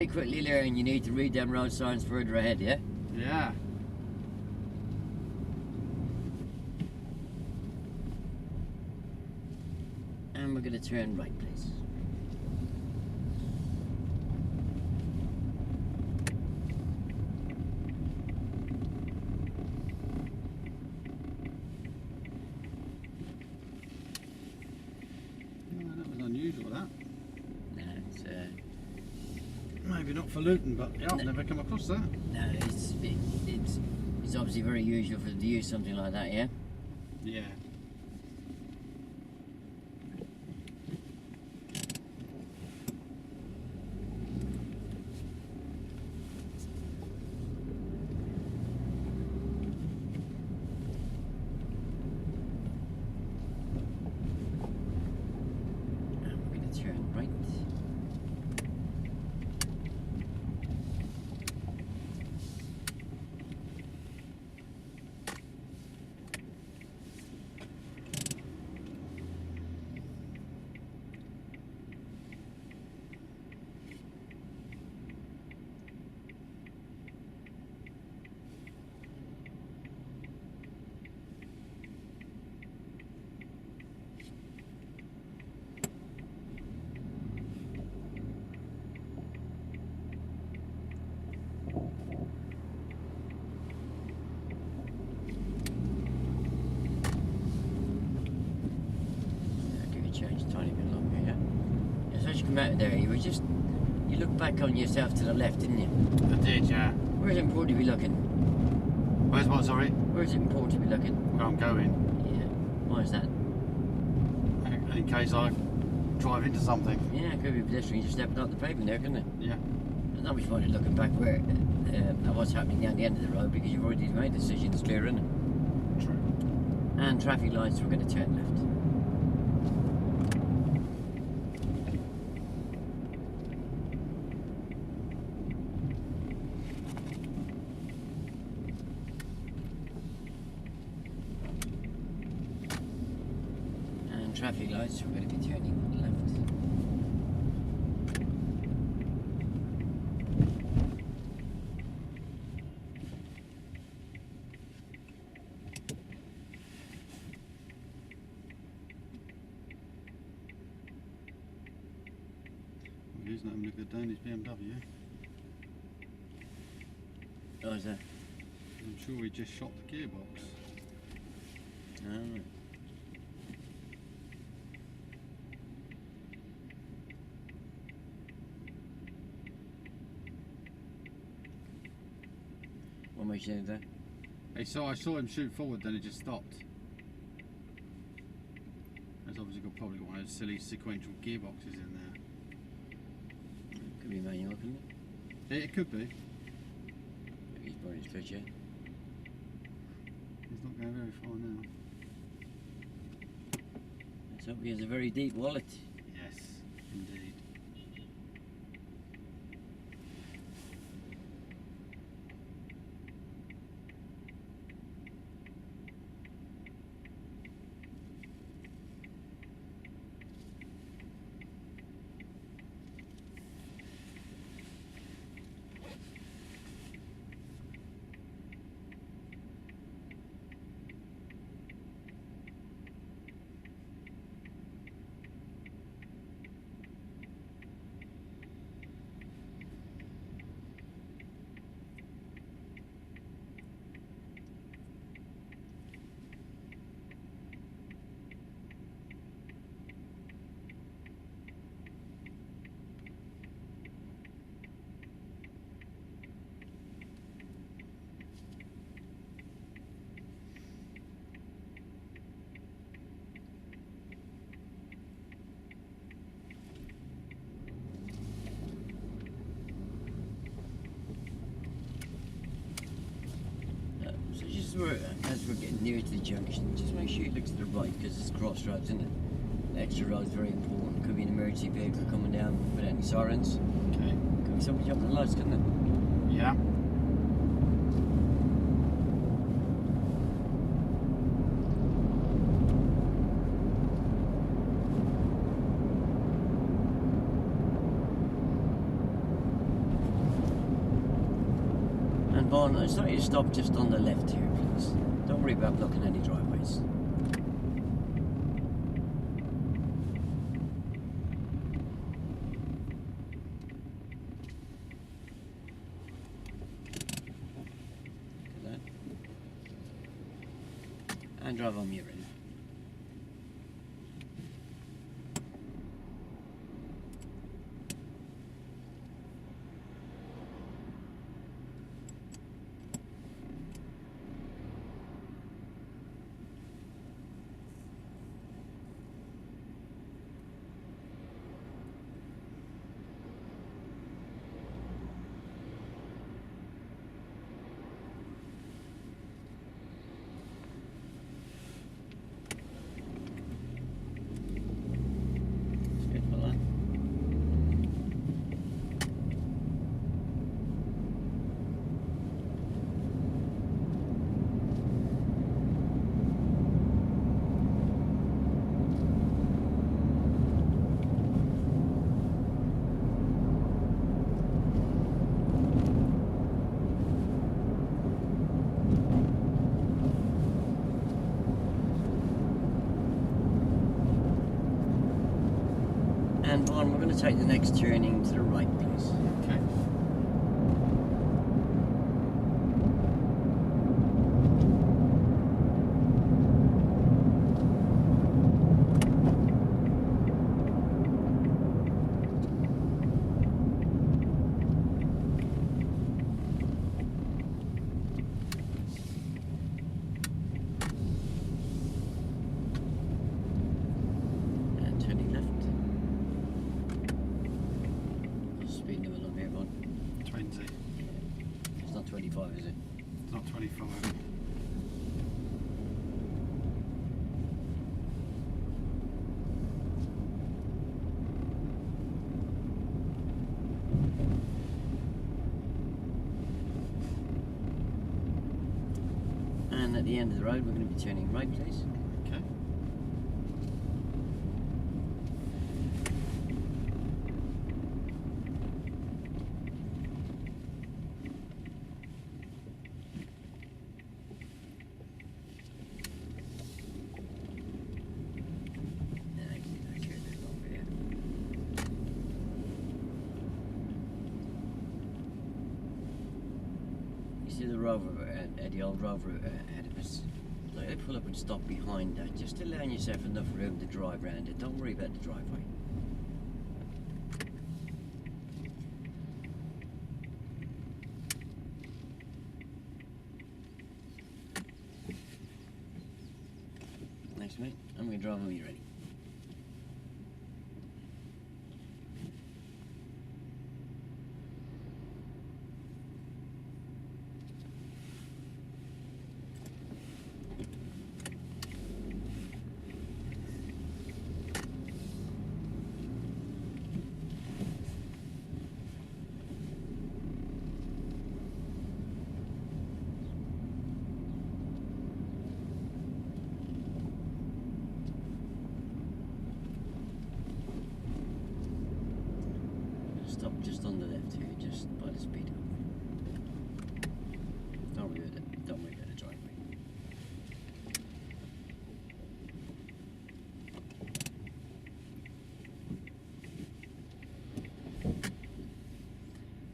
Quickly learn you need to read them road signs further ahead, yeah? Yeah. And we're going to turn right, please. Oh, that was unusual, that. No, it's Maybe not for Luton, but yeah, I've never come across that. no, it's obviously very usual for them to use something like that, yeah? Yeah. And we're going to turn right. Change a tiny bit longer, yeah? As soon as you come out of there, you look back on yourself to the left, didn't you? I did, yeah. Where's it important to be looking? Where's what, sorry? Where's it important to be looking? Where I'm going. Yeah. Why is that? In case I drive into something. Yeah, it could be a pedestrian just stepping out the pavement there, couldn't it? Yeah. It's not much point looking back where at what's happening down the end of the road because you've already made the decision, it's clear, isn't it? True. And traffic lights, we're going to turn left. Traffic lights, we're going to be turning left. Well, he's not having a good day in his BMW. Oh, is that? I'm sure he just shot the gearbox. Oh. What makes you think that? I saw him shoot forward, then he just stopped. There's obviously probably one of those silly sequential gearboxes in there. Could be manual, couldn't it? It could be. He's probably switch, yeah. He's not going very far now. Let's hope he has a very deep wallet. Yes, indeed. As we're getting near to the junction, just make sure you look to the right because it's crossroads, isn't it? The extra road's very important. Could be an emergency vehicle coming down without any sirens. Okay. Could be somebody jumping the lights, couldn't it? Yeah. And Vaughan, I just want you to stop just on the left here, please. Don't worry about blocking any driveways. Look at that. And drive on me, ready. And Vaughan, we're going to take the next turning to the right, please. Okay. And turning left. What's the speed limit on here, Vaughan? 20. It's not 25, is it? It's not 25. And at the end of the road, we're going to be turning right, please. Okay. And I can do that here, there's one over here. You see the rover, the old rover ahead of us? Like, they pull up and stop behind that, just allowing yourself enough room to drive around it. Don't worry about the driveway. Thanks, mate. I'm going to drive when you're ready. Stop just on the left here, just by the speed hump. Don't worry about it. Don't worry about the driveway.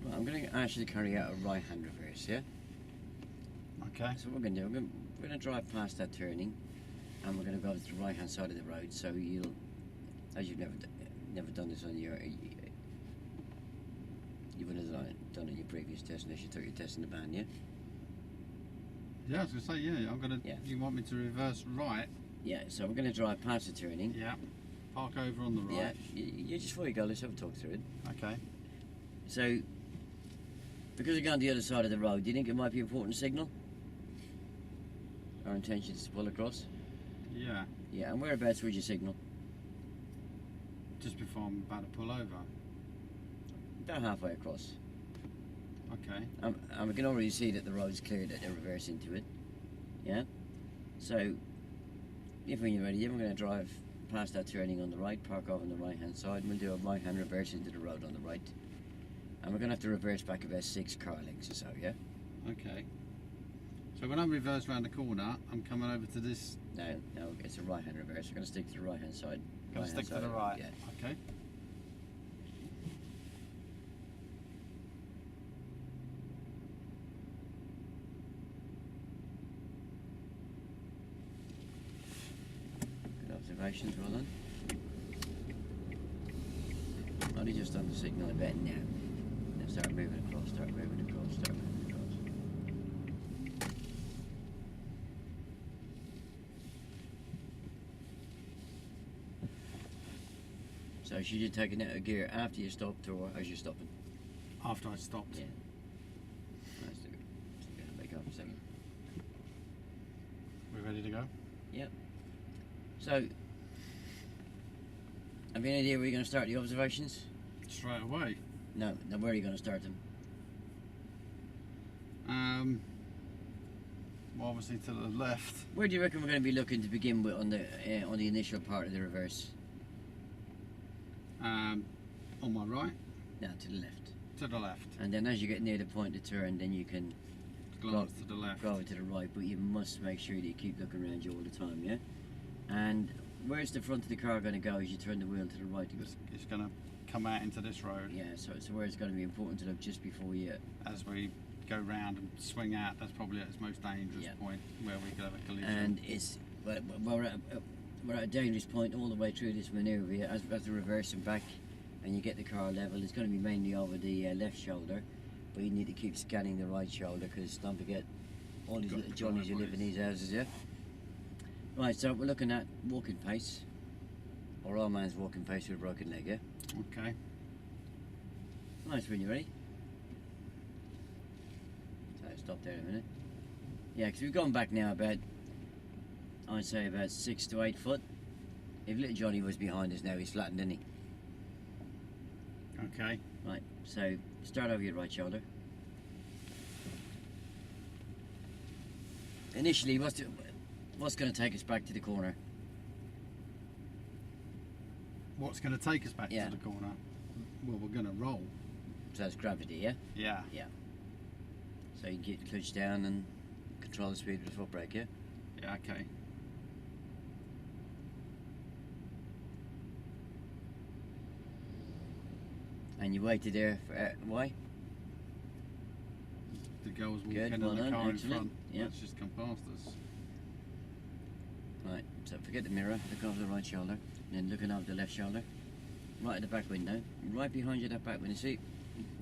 Right, I'm going to ask you to carry out a right-hand reverse, yeah? Okay. So what we're going to do, we're going to drive past that turning, and we're going to go to the right-hand side of the road. So you'll, as you've never done this on your. You would have done it in your previous test unless you took your test in the van, yeah? Yeah, I was going to say, yeah, I'm going to. Yeah. You want me to reverse right? Yeah, so we're going to drive past the turning. Yeah. Park over on the right. Yeah, you just before you go, let's have a talk through it. Okay. So, because we're going the other side of the road, do you think it might be an important signal? Our intention is to pull across? Yeah. Yeah, and whereabouts would you signal? Just before I'm about to pull over. About halfway across. Okay. And we can already see that the road's clear, that they're reverse into it. Yeah? So, if when you're ready, we're going to drive past that turning on the right, park over on the right hand side, and we'll do a right hand reverse into the road on the right. And we're going to have to reverse back about 6 car lengths or so, yeah? Okay. So when I reverse round the corner, I'm coming over to this. No, it's a right-hand reverse. We're going to stick to the right-hand side. Gonna stick to Right-hand the side, right. Yeah. Okay. Good observations, well done. Only just on the signal a bit now. Then start moving across, start moving across, start moving across. So should you take it out of gear after you stopped or as you're stopping? After I stopped. Yeah. Let's do it. Just gonna back off a second. We're ready to go? Yep. So, have you any idea where you're going to start the observations? Straight away. No, where are you going to start them? Well, obviously to the left. Where do you reckon we're going to be looking to begin with on the initial part of the reverse? On my right. No, to the left. To the left. And then as you get near the point of turn, then you can Glance to the left. go over to the right, but you must make sure that you keep looking around you all the time, yeah? And where's the front of the car going to go as you turn the wheel to the right? It's going to come out into this road. Yeah, so where it's going to be important to look just before you... As we go round and swing out, that's probably at its most dangerous point where we could have a collision. And it's... Well, we're at a dangerous point all the way through this manoeuvre here. As we're reversing back and you get the car level, it's going to be mainly over the left shoulder, but you need to keep scanning the right shoulder because don't forget all these little Johnnies who live in these houses, yeah? Right, so we're looking at walking pace, or all man's walking pace with a broken leg, yeah? Okay. Nice, when you're ready. So stop there a minute. Yeah, because we've gone back now about, I'd say about 6 to 8 foot. If little Johnny was behind us now, he's flattened, isn't he? Okay. Right, so start over your right shoulder. Initially, what's going to take us back to the corner? What's going to take us back Yeah. to the corner? Well, we're going to roll. So that's gravity, yeah? Yeah. Yeah. So you get the clutch down and control the speed with the foot brake, yeah? Yeah, okay. And you waited there for, why? The girl's walking Good, in well the done, car in excellent. front. Yeah. Let's just come past us. Right, so forget the mirror, look over the right shoulder, then looking over the left shoulder. Right at the back window, right behind you, that back window. See,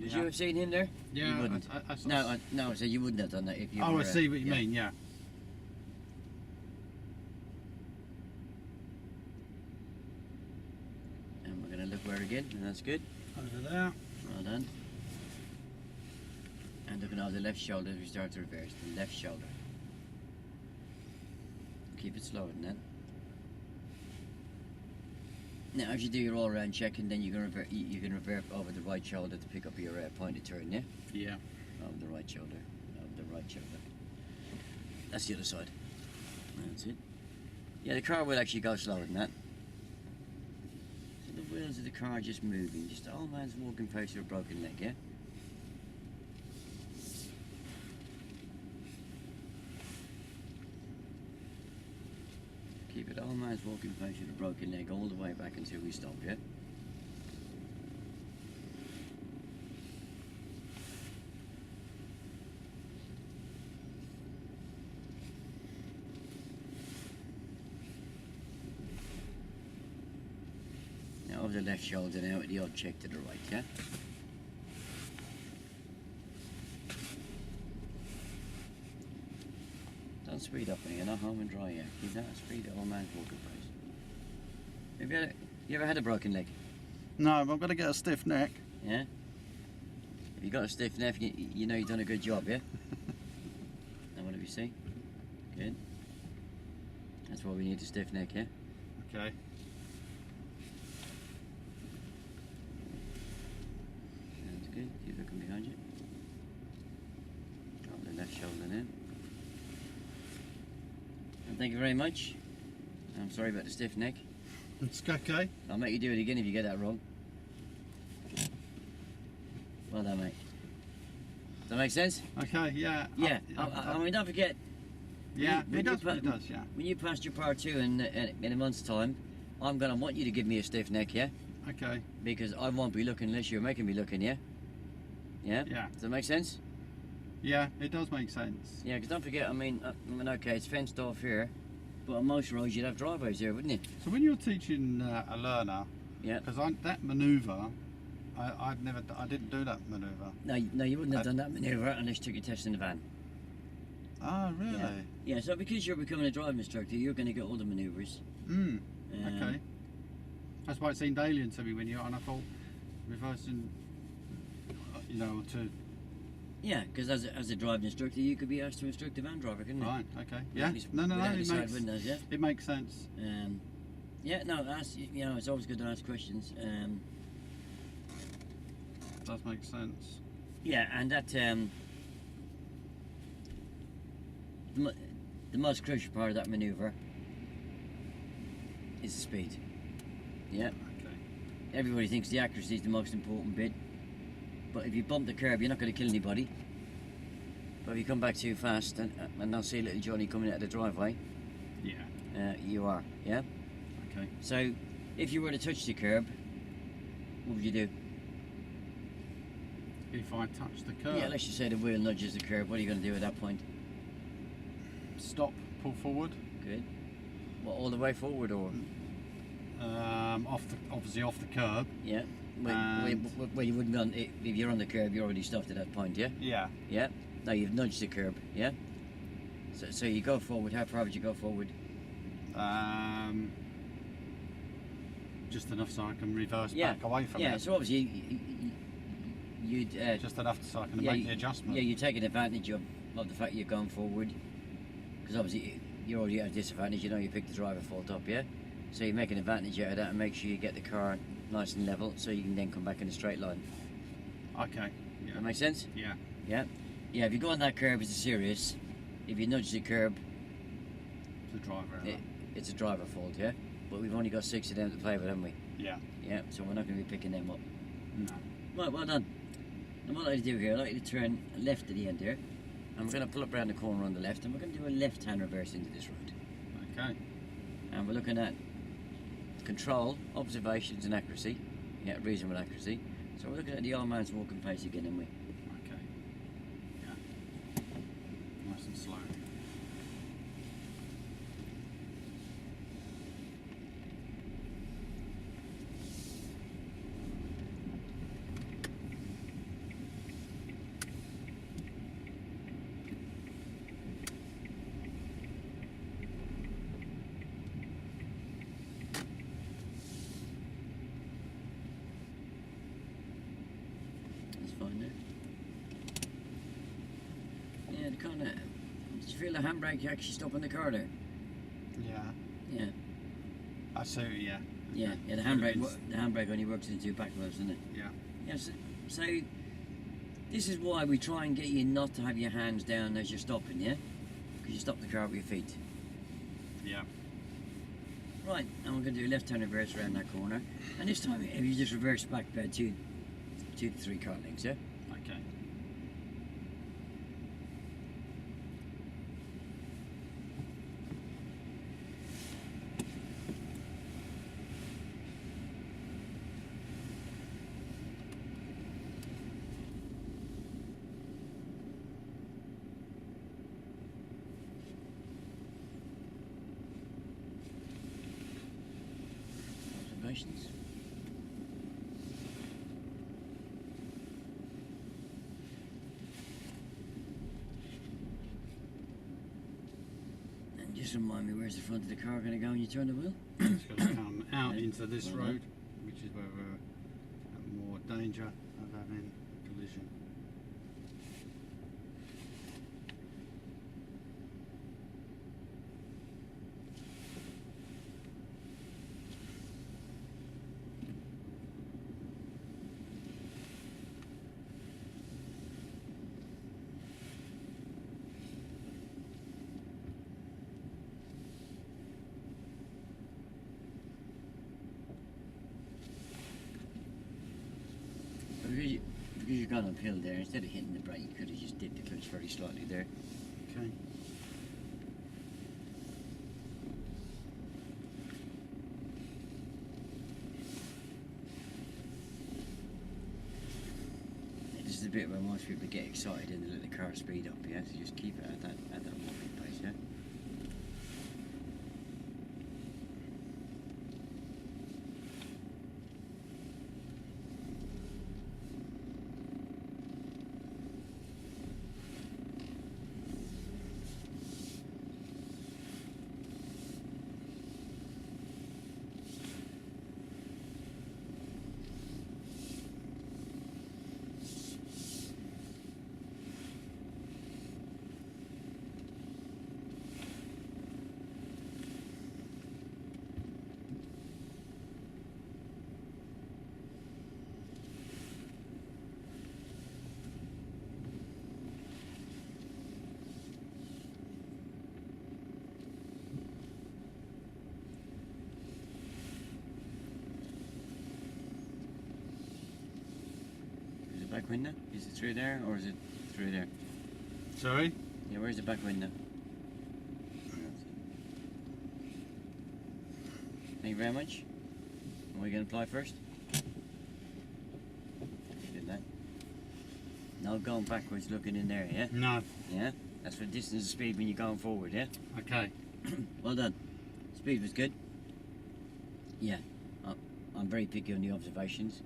would you have seen him there? Yeah, You wouldn't. No, I said you wouldn't have done that if you Oh, were... I see what you mean, yeah. And we're going to look where again, and that's good. Over there. Well done. And looking over the left shoulder as we start to reverse, the left shoulder. Keep it slower than that. Now, as you do your all-round checking, then you can revert over the right shoulder to pick up your point of turn, yeah? Yeah. Over the right shoulder, over the right shoulder. That's the other side. That's it. Yeah, the car will actually go slower than that. So the wheels of the car are just moving, just the old man's walking pace with a broken leg, yeah? Keep it old man's walking pace with a broken leg all the way back until we stop, yeah? Now over the left shoulder now with the odd check to the right, yeah? Don't speed up when you're not home and dry yet. Keep that speed at all man's walking pace. You ever had a broken leg? No, I'm going to get a stiff neck. Yeah? If you got a stiff neck, you know you've done a good job, yeah? And what do we see? Good. That's why we need a stiff neck, yeah? Okay. Sounds good. Keep looking behind you. Over the left shoulder now. And thank you very much. I'm sorry about the stiff neck. It's okay. I'll make you do it again if you get that wrong. Well done, mate. that make sense? Okay, yeah. Yeah. I mean, don't forget. Yeah, when it does, yeah. When you pass your part 2 in a month's time, I'm going to want you to give me a stiff neck, yeah? Okay. Because I won't be looking unless you're making me looking, yeah? Yeah? Yeah. Does that make sense? Yeah, it does make sense. Yeah, because don't forget, I mean, okay, it's fenced off here, but on most roads you'd have driveways here, wouldn't you? So when you're teaching a learner, Yeah. because that manoeuvre, I didn't do that manoeuvre. No, you wouldn't have done that manoeuvre unless you took your test in the van. Oh, really? Yeah, so because you're becoming a driving instructor, you're going to get all the manoeuvres. Okay. That's why it seemed alien to me when you're on. I thought reversing, you know, to. Yeah, because as a driving instructor, you could be asked to instruct a van driver, couldn't you? Right. Okay. Yeah. No. It makes sense. Yeah. No. It's always good to ask questions. Does make sense. Yeah, and that the most crucial part of that manoeuvre is the speed. Yeah. Okay. Everybody thinks the accuracy is the most important bit, but if you bump the curb, you're not going to kill anybody. But if you come back too fast and they'll see little Johnny coming out of the driveway, you are. Yeah. Okay. So, if you were to touch the curb, what would you do? If I touch the curb. Yeah, let's just say the wheel nudges the curb. What are you going to do at that point? Stop, pull forward. Good. What, all the way forward or? Obviously off the curb. Yeah. Well, you wouldn't be on. If you're on the curb, you're already stopped at that point. Yeah. Yeah. Yeah. No, you've nudged the curb. Yeah. So you go forward. How far would you go forward? Just enough so I can reverse back away from it. Yeah. So obviously you'd. Just enough so I can make the adjustment. Yeah, you're taking advantage of the fact you're going forward, because obviously you're already at a disadvantage. You know, you picked the driver fault up. Yeah. So you make an advantage out of that and make sure you get the car nice and level, so you can then come back in a straight line. Okay. Yeah. That makes sense? Yeah. Yeah. Yeah. If you go on that curb, it's serious. If you nudge the curb, The driver error. it's a driver fault. Yeah. But we've only got 6 of them to play with, haven't we? Yeah. Yeah. So we're not going to be picking them up. No. Right. Well done. And what I'd like to do here, I'd like you to turn left at the end here. And we're going to pull up around the corner on the left, and we're going to do a left-hand reverse into this road. Okay. And we're looking at control, observations and accuracy. Yeah, reasonable accuracy. So we're looking at the old man's walking pace again, aren't we? Okay. Yeah. Nice and slow. That's fine there. Yeah, the kind of. Did you feel the handbrake actually stopping the car there? Yeah. Yeah. I see. Yeah. Yeah. Yeah. The handbrake only works in 2 back wheels, doesn't it? Yeah. Yeah. So this is why we try and get you not to have your hands down as you're stopping, yeah? Because you stop the car with your feet. Yeah. Right, and we're going to do a left turn reverse around that corner. And this time, if you just reverse back about 2 to 3 car lengths, yeah? Okay. Observations. And just remind me, where's the front of the car going to go when you turn the wheel? It's going to come out into this Well done. road, which is where we're at more danger of having a collision. gone uphill there. Instead of hitting the brake, you could have just dipped the clutch very slightly there. Okay. This is a bit where most people get excited and they let the car speed up, yeah? So just keep it at that walking pace, yeah? Back window? Is it through there or is it through there? Sorry? Yeah, where's the back window? Thank you very much. Are we going to apply first? Did that. No going backwards looking in there, yeah? No. Yeah? That's for distance and speed when you're going forward, yeah? Okay. Well done. Speed was good. Yeah. I'm very picky on the observations.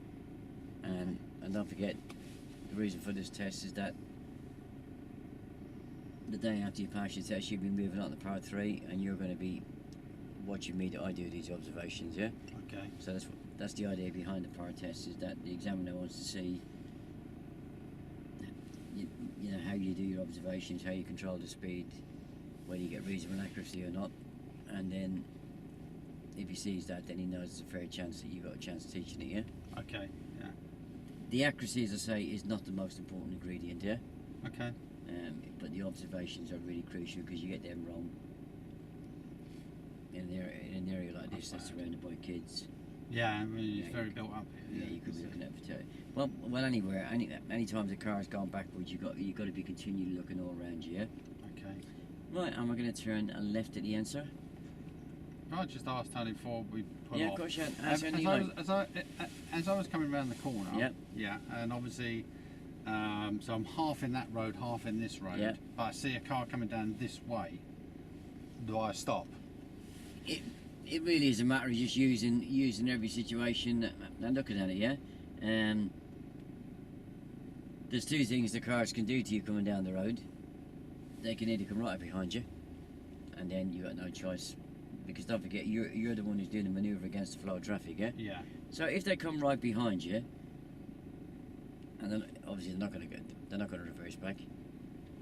And don't forget, the reason for this test is that the day after you pass your test, you'll be moving on to part 3, and you're going to be watching me that I do these observations, yeah? Okay. So that's the idea behind the part test, is that the examiner wants to see you know, how you do your observations, how you control the speed, whether you get reasonable accuracy or not, and then if he sees that, then he knows there's a fair chance that you've got a chance of teaching it, yeah? Okay. Yeah. The accuracy, as I say, is not the most important ingredient, yeah? Okay. But the observations are really crucial because you get them wrong in an area like this that's surrounded by kids. Yeah, I mean, it's Yeah, very built up here. Yeah, you could be looking at for well, anywhere, any times a car's gone backwards, you got to be continually looking all around you. Yeah? Okay. Right, and we're going to turn left at the end, sir. I just asked Tony before we put Yeah, off. of course, yeah. As I was coming around the corner, Yep. yeah, and obviously, so I'm half in that road, half in this road, Yep. but I see a car coming down this way. Do I stop? It really is a matter of just using every situation and looking at it, yeah? There's two things the cars can do to you coming down the road. They can either come right up behind you, and then you got no choice, because don't forget, you're the one who's doing the manoeuvre against the flow of traffic, yeah? Yeah. So if they come right behind you, and then obviously they're not going to reverse back,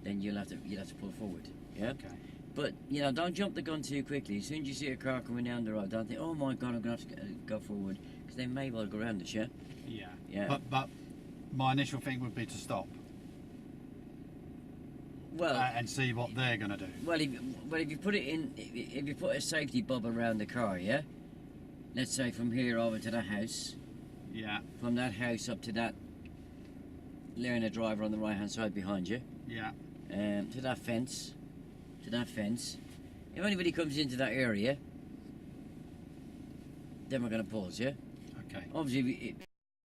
then you'll have to pull forward, yeah? Okay. But don't jump the gun too quickly. As soon as you see a car coming down the road, don't think, oh my God, I'm going to have to go forward, because they may well go around us, yeah? Yeah. Yeah. But my initial thing would be to stop Well, and see what they're going to do. Well, if you put it in, if you put a safety bubble around the car, yeah. Let's say from here over to the house. Yeah. From that house up to that learner driver on the right hand side behind you. Yeah. To that fence. To that fence. If anybody comes into that area, then we're going to pause, yeah. Okay. Obviously,